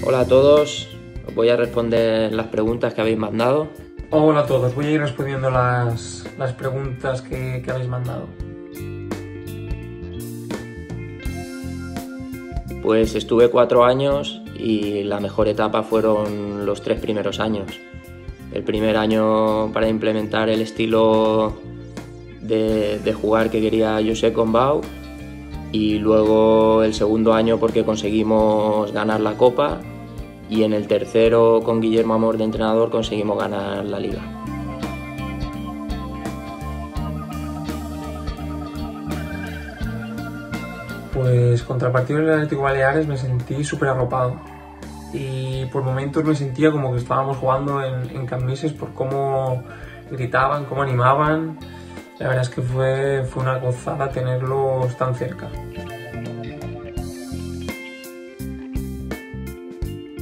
Hola a todos, os voy a responder las preguntas que habéis mandado. Hola a todos, voy a ir respondiendo las preguntas que habéis mandado. Pues estuve 4 años y la mejor etapa fueron los 3 primeros años. El primer año para implementar el estilo de jugar que quería Josep Gombau, y luego el segundo año porque conseguimos ganar la Copa, y en el tercero con Guillermo Amor de entrenador conseguimos ganar la Liga. Pues contra el partido del Atlético Baleares me sentí súper arropado y por momentos me sentía como que estábamos jugando en Can Misses por cómo gritaban, cómo animaban. La verdad es que fue una gozada tenerlos tan cerca.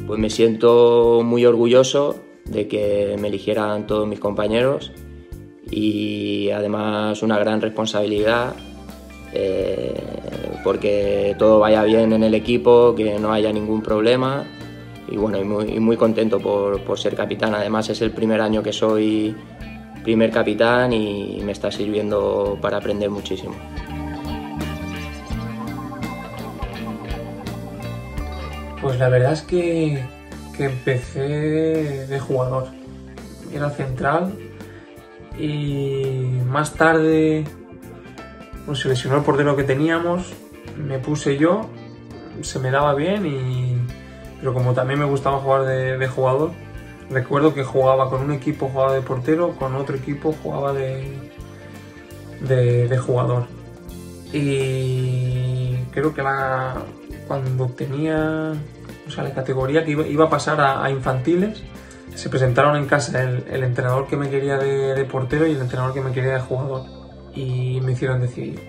Pues me siento muy orgulloso de que me eligieran todos mis compañeros, y además una gran responsabilidad porque todo vaya bien en el equipo, que no haya ningún problema, y bueno, y muy contento por ser capitán. Además es el primer año que soy primer capitán y me está sirviendo para aprender muchísimo. Pues la verdad es que empecé de jugador, era central, y más tarde pues se lesionó el portero que teníamos, me puse yo, se me daba bien, pero como también me gustaba jugar de jugador, recuerdo que jugaba con un equipo, jugaba de portero, con otro equipo jugaba de jugador. Y creo que cuando tenía, la categoría que iba a pasar a infantiles, se presentaron en casa el entrenador que me quería de portero y el entrenador que me quería de jugador, y me hicieron decidir.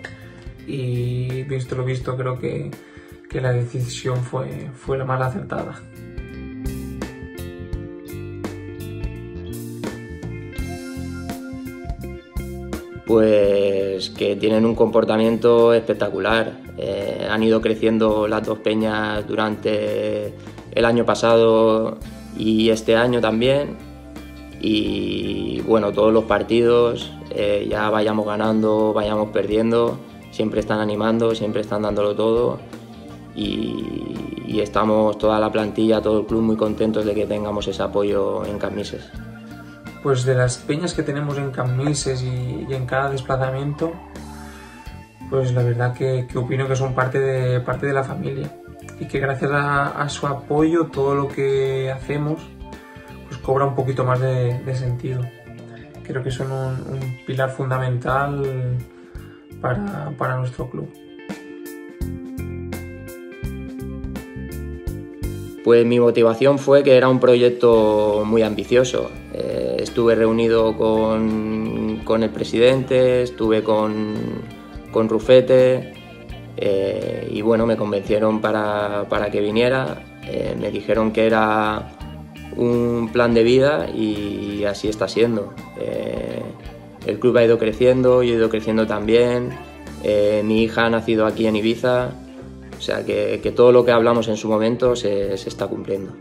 Y visto lo visto, creo que la decisión fue la más acertada. Pues que tienen un comportamiento espectacular. Han ido creciendo las dos peñas durante el año pasado y este año también, y bueno, todos los partidos, ya vayamos ganando, vayamos perdiendo, siempre están animando, siempre están dándolo todo, y estamos toda la plantilla, todo el club muy contentos de que tengamos ese apoyo en Can Misses. Pues de las peñas que tenemos en Can Misses y en cada desplazamiento, pues la verdad que opino que son parte de la familia, y que gracias a su apoyo todo lo que hacemos pues cobra un poquito más de sentido. Creo que son un pilar fundamental para nuestro club. Pues mi motivación fue que era un proyecto muy ambicioso. Estuve reunido con el presidente, estuve con Rufete, y bueno, me convencieron para que viniera. Me dijeron que era un plan de vida y así está siendo. El club ha ido creciendo, yo he ido creciendo también. Mi hija ha nacido aquí en Ibiza. O sea que todo lo que hablamos en su momento se está cumpliendo.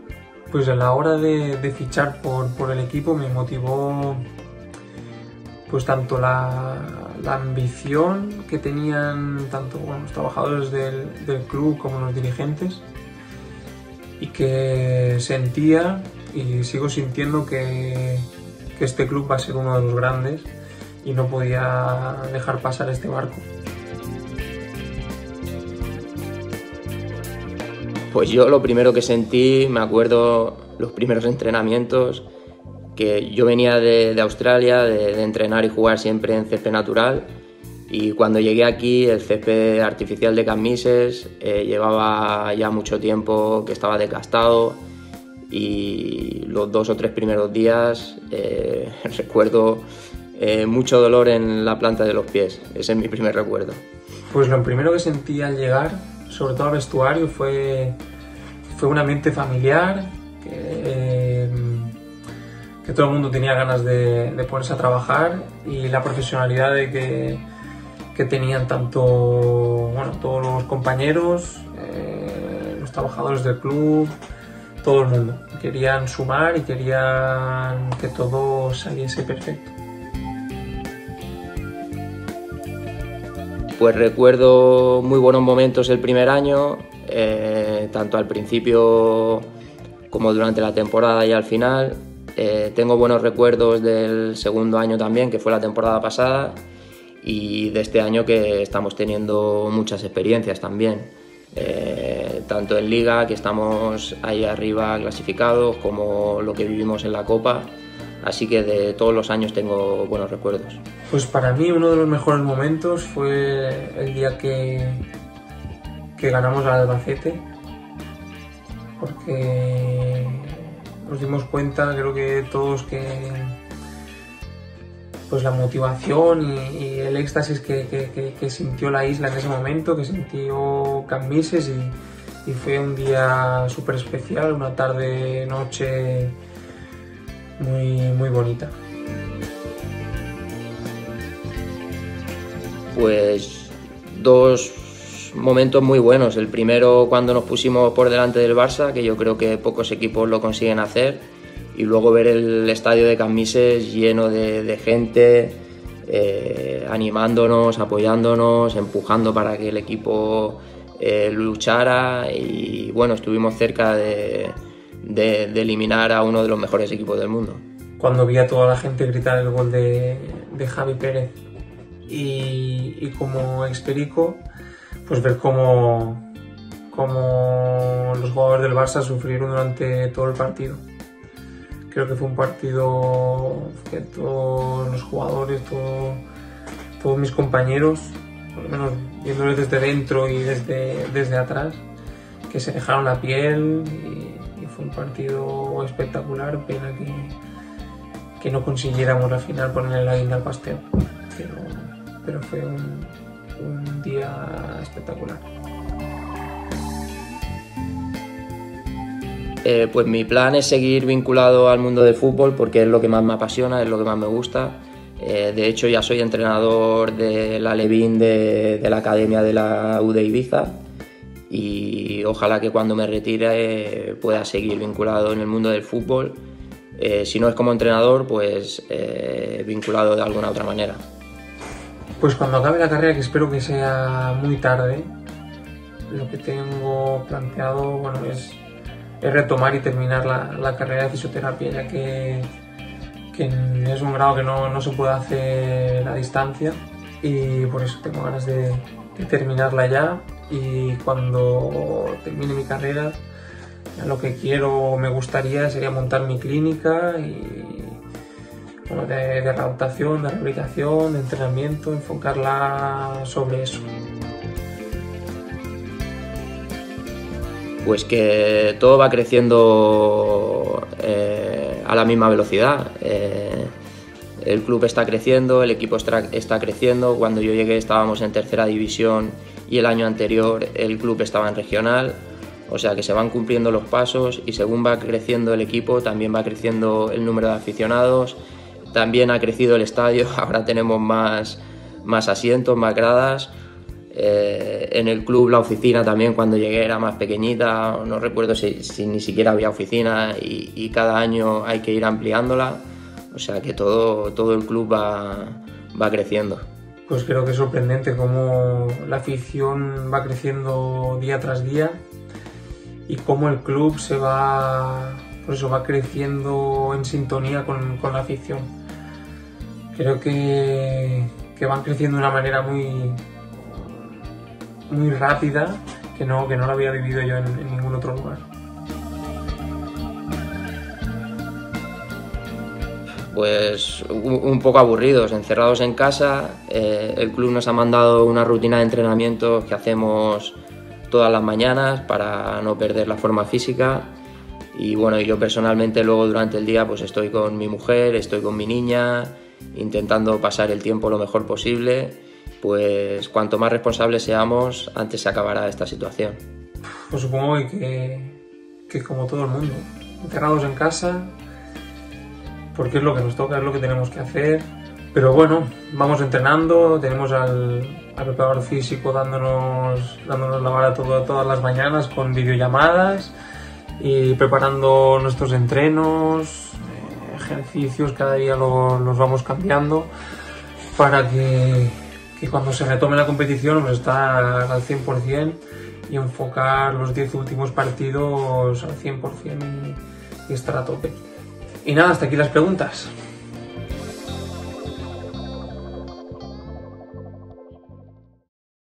Pues a la hora de fichar por el equipo me motivó pues tanto la ambición que tenían tanto los trabajadores del club como los dirigentes, y que sentía y sigo sintiendo que este club va a ser uno de los grandes y no podía dejar pasar este barco. Pues yo lo primero que sentí, me acuerdo los primeros entrenamientos, que yo venía de Australia, de entrenar y jugar siempre en césped natural, y cuando llegué aquí el césped artificial de Can Misses llevaba ya mucho tiempo que estaba desgastado, y los 2 o 3 primeros días recuerdo mucho dolor en la planta de los pies. Ese es mi primer recuerdo. Pues lo primero que sentí al llegar, sobre todo al vestuario, fue un ambiente familiar, que todo el mundo tenía ganas de ponerse a trabajar, y la profesionalidad que tenían tanto todos los compañeros compañeros, los trabajadores del club, todo el mundo. Querían sumar y querían que todo saliese perfecto. Pues recuerdo muy buenos momentos el primer año, tanto al principio como durante la temporada y al final. Tengo buenos recuerdos del segundo año también, que fue la temporada pasada, y de este año que estamos teniendo muchas experiencias también, tanto en Liga, que estamos ahí arriba clasificados, como lo que vivimos en la Copa, así que de todos los años tengo buenos recuerdos. Pues para mí uno de los mejores momentos fue el día que ganamos al Albacete, porque nos dimos cuenta, creo que todos, que pues la motivación y el éxtasis que sintió la isla en ese momento, que sintió Cambises, y fue un día súper especial, una tarde-noche muy bonita. Pues dos momentos muy buenos. El primero, cuando nos pusimos por delante del Barça, que yo creo que pocos equipos lo consiguen hacer, y luego ver el estadio de Cambises lleno de gente, animándonos, apoyándonos, empujando para que el equipo luchara, y bueno, estuvimos cerca de eliminar a uno de los mejores equipos del mundo. Cuando vi a toda la gente gritar el gol de Javi Pérez y como ex-perico, pues ver cómo los jugadores del Barça sufrieron durante todo el partido. Creo que fue un partido que todos los jugadores, todos mis compañeros, por lo menos viéndoles desde dentro y desde atrás, que se dejaron la piel, y fue un partido espectacular. Pena que no consiguiéramos al final ponerle la guinda al pastel, pero fue un día espectacular. Pues mi plan es seguir vinculado al mundo del fútbol, porque es lo que más me apasiona, es lo que más me gusta. De hecho, ya soy entrenador de la Alevín de la Academia de la U de Ibiza, y ojalá que cuando me retire pueda seguir vinculado en el mundo del fútbol. Si no es como entrenador, pues vinculado de alguna otra manera. Pues cuando acabe la carrera, que espero que sea muy tarde, lo que tengo planteado, bueno, es retomar y terminar la carrera de fisioterapia, ya que es un grado que no se puede hacer a distancia, y por eso tengo ganas de terminarla ya. Y cuando termine mi carrera, ya lo que quiero, me gustaría, sería montar mi clínica y, bueno, de readaptación, de rehabilitación, de entrenamiento, enfocarla sobre eso. Pues que todo va creciendo a la misma velocidad. El club está creciendo, el equipo está creciendo. Cuando yo llegué estábamos en tercera división y el año anterior el club estaba en regional. O sea que se van cumpliendo los pasos, y según va creciendo el equipo también va creciendo el número de aficionados, también ha crecido el estadio, ahora tenemos más asientos, más gradas. En el club, la oficina también, cuando llegué era más pequeñita, no recuerdo si ni siquiera había oficina, y cada año hay que ir ampliándola. O sea que todo el club va creciendo. Pues creo que es sorprendente cómo la afición va creciendo día tras día, y cómo el club va creciendo en sintonía con la afición. Creo que van creciendo de una manera muy rápida, que no lo había vivido yo en ningún otro lugar. Pues un poco aburridos, encerrados en casa. El club nos ha mandado una rutina de entrenamientos que hacemos todas las mañanas para no perder la forma física, y bueno, yo personalmente luego durante el día pues estoy con mi mujer, estoy con mi niña, intentando pasar el tiempo lo mejor posible. Pues cuanto más responsables seamos, antes se acabará esta situación. Pues supongo que como todo el mundo, encerrados en casa, porque es lo que nos toca, es lo que tenemos que hacer, Pero bueno, vamos entrenando, tenemos al preparador físico dándonos la vara todas las mañanas con videollamadas y preparando nuestros entrenos, ejercicios, cada día los vamos cambiando para que cuando se retome la competición pues estar al 100% y enfocar los 10 últimos partidos al 100% y estar a tope. Y nada, hasta aquí las preguntas.